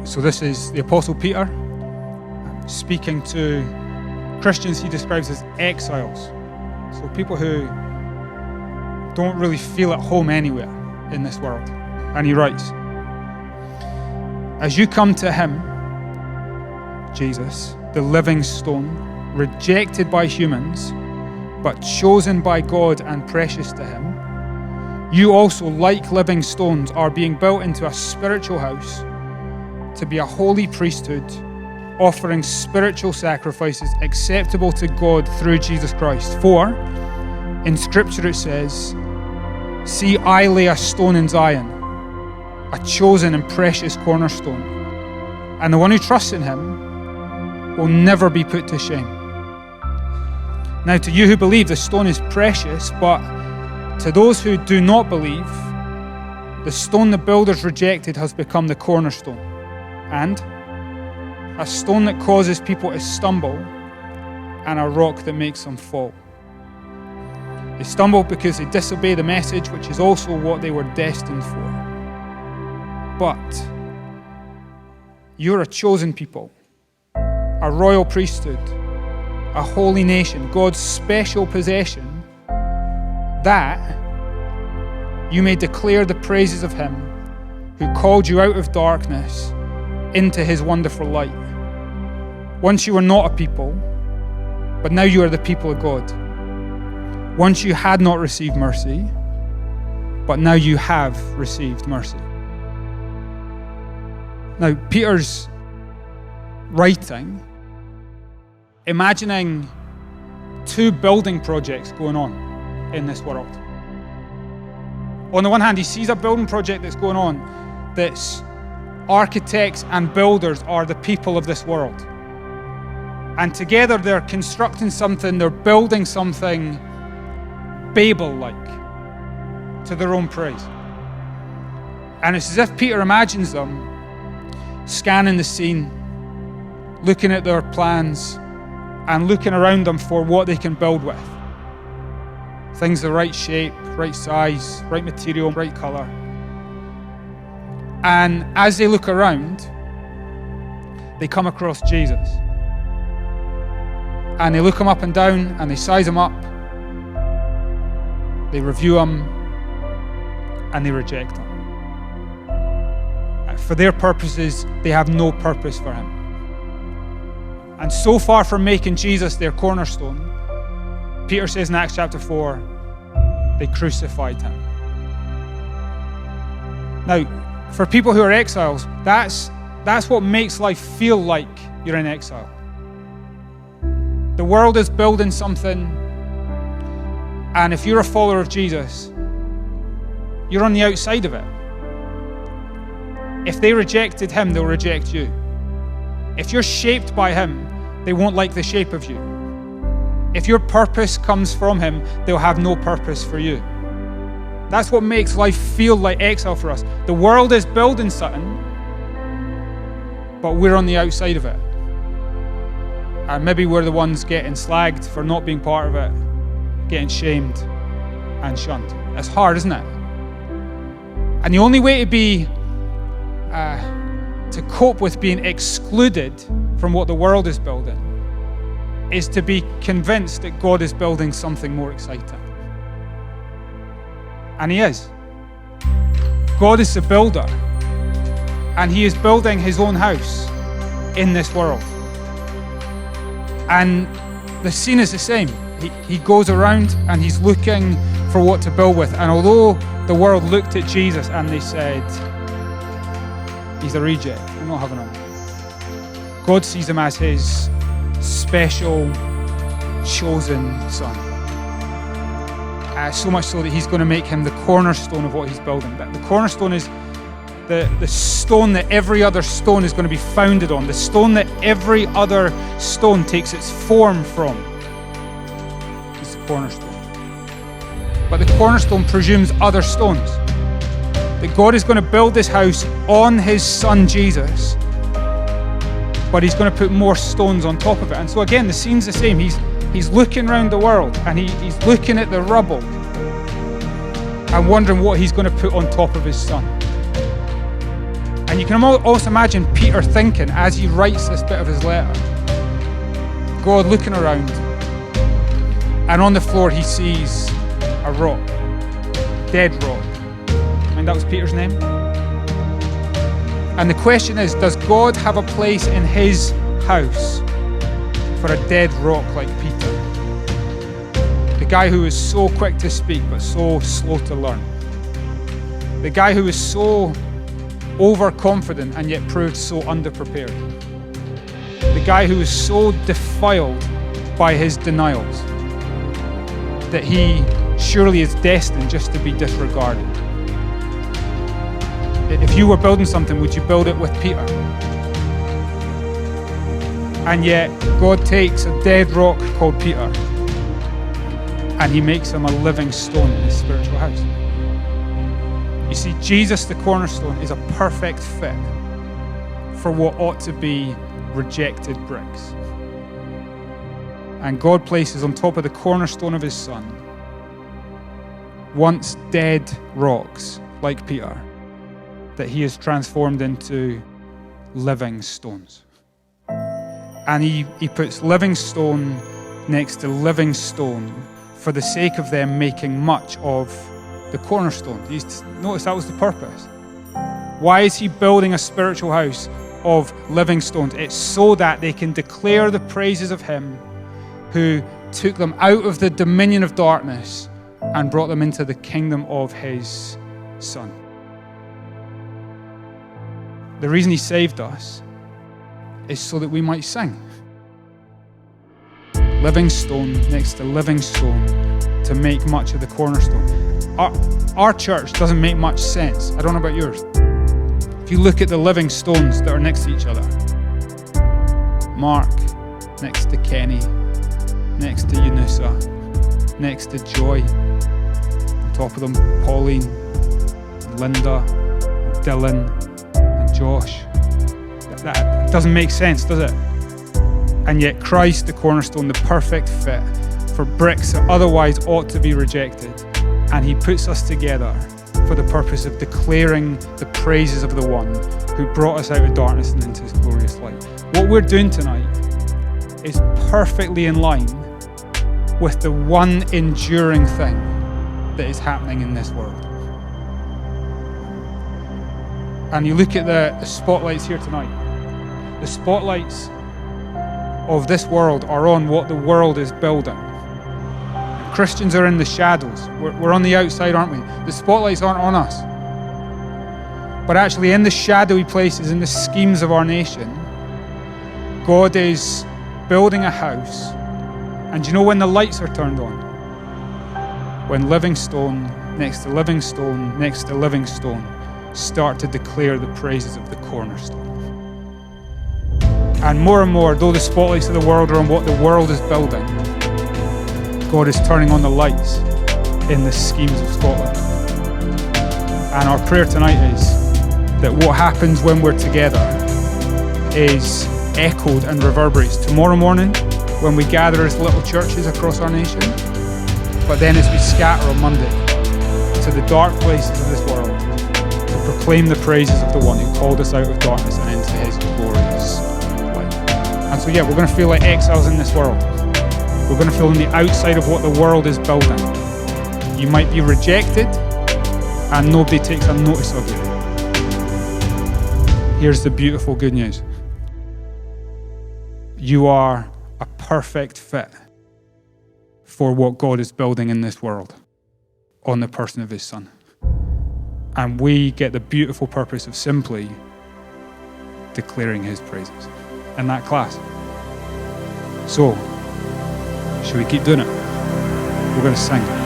So this is the Apostle Peter speaking to Christians he describes as exiles. So people who don't really feel at home anywhere in this world. And he writes, as you come to him, Jesus, the living stone, rejected by humans, but chosen by God and precious to him, you also, like living stones, are being built into a spiritual house to be a holy priesthood, offering spiritual sacrifices acceptable to God through Jesus Christ. For in Scripture it says, see, I lay a stone in Zion, a chosen and precious cornerstone, and the one who trusts in him will never be put to shame. Now to you who believe, the stone is precious, but to those who do not believe, the stone the builders rejected has become the cornerstone, and a stone that causes people to stumble, and a rock that makes them fall. They stumble because they disobey the message, which is also what they were destined for. But you're a chosen people, a royal priesthood, a holy nation, God's special possession, that you may declare the praises of him who called you out of darkness into his wonderful light. Once you were not a people, but now you are the people of God. Once you had not received mercy, but now you have received mercy. Now, Peter's writing, imagining two building projects going on in this world. On the one hand, he sees a building project that's going on that's architects and builders are the people of this world. And together they're constructing something, they're building something Babel-like to their own praise. And it's as if Peter imagines them scanning the scene, looking at their plans and looking around them for what they can build with. Things the right shape, right size, right material, right colour. And as they look around, they come across Jesus. And they look him up and down and they size him up. They review him and they reject him. For their purposes, they have no purpose for him. And so far from making Jesus their cornerstone, Peter says in Acts chapter 4, they crucified him. Now, for people who are exiles, that's what makes life feel like you're in exile. The world is building something, and if you're a follower of Jesus, you're on the outside of it. If they rejected him, they'll reject you. If you're shaped by him, they won't like the shape of you. If your purpose comes from him, they'll have no purpose for you. That's what makes life feel like exile for us. The world is building something, but we're on the outside of it. And maybe we're the ones getting slagged for not being part of it, getting shamed and shunned. It's hard, isn't it? And the only way to cope with being excluded from what the world is building is to be convinced that God is building something more exciting. And he is. God is the builder, and he is building his own house in this world. And the scene is the same. He goes around and he's looking for what to build with. And although the world looked at Jesus and they said, he's a reject, we're not having him, God sees him as his special, chosen son. So much so that he's going to make him the cornerstone of what he's building. The cornerstone is the stone that every other stone is going to be founded on, the stone that every other stone takes its form from. It's the cornerstone. But the cornerstone presumes other stones. That God is going to build this house on his son Jesus, but he's going to put more stones on top of it. And so again, the scene's the same. He's looking around the world and he's looking at the rubble and wondering what he's going to put on top of his son. And you can also imagine Peter thinking as he writes this bit of his letter, God looking around, and on the floor he sees a rock, dead rock. I mean, that was Peter's name. And the question is, does God have a place in his house for a dead rock like Peter? The guy who was so quick to speak but so slow to learn. The guy who was so overconfident and yet proved so underprepared. The guy who was so defiled by his denials that he surely is destined just to be disregarded. If you were building something, would you build it with Peter? And yet God takes a dead rock called Peter and he makes him a living stone in his spiritual house. You see, Jesus, the cornerstone, is a perfect fit for what ought to be rejected bricks. And God places on top of the cornerstone of his Son once dead rocks like Peter that he has transformed into living stones. And he puts living stone next to living stone for the sake of them making much of the cornerstone. Notice that was the purpose. Why is he building a spiritual house of living stones? It's so that they can declare the praises of him who took them out of the dominion of darkness and brought them into the kingdom of his Son. The reason he saved us is so that we might sing. Living stone next to living stone to make much of the cornerstone. Our church doesn't make much sense. I don't know about yours. If you look at the living stones that are next to each other, Mark next to Kenny, next to Yunusa, next to Joy, on top of them Pauline, Linda, Dylan, and Josh. That doesn't make sense, does it? And yet Christ, the cornerstone, the perfect fit for bricks that otherwise ought to be rejected. And he puts us together for the purpose of declaring the praises of the one who brought us out of darkness and into his glorious light. What we're doing tonight is perfectly in line with the one enduring thing that is happening in this world. And you look at the spotlights here tonight. The spotlights of this world are on what the world is building. Christians are in the shadows. We're on the outside, aren't we? The spotlights aren't on us. But actually in the shadowy places, in the schemes of our nation, God is building a house. And do you know when the lights are turned on? When living stone next to living stone next to living stone start to declare the praises of the cornerstone. And more, though the spotlights of the world are on what the world is building, God is turning on the lights in the schemes of Scotland. And our prayer tonight is that what happens when we're together is echoed and reverberates tomorrow morning when we gather as little churches across our nation, but then as we scatter on Monday to the dark places of this world to proclaim the praises of the one who called us out of darkness and into his glorious light. And so we're going to feel like exiles in this world. We're going to feel on the outside of what the world is building. You might be rejected and nobody takes a notice of you. Here's the beautiful good news. You are a perfect fit for what God is building in this world on the person of his Son. And we get the beautiful purpose of simply declaring his praises in that class. So, should we keep doing it? We're going to sing.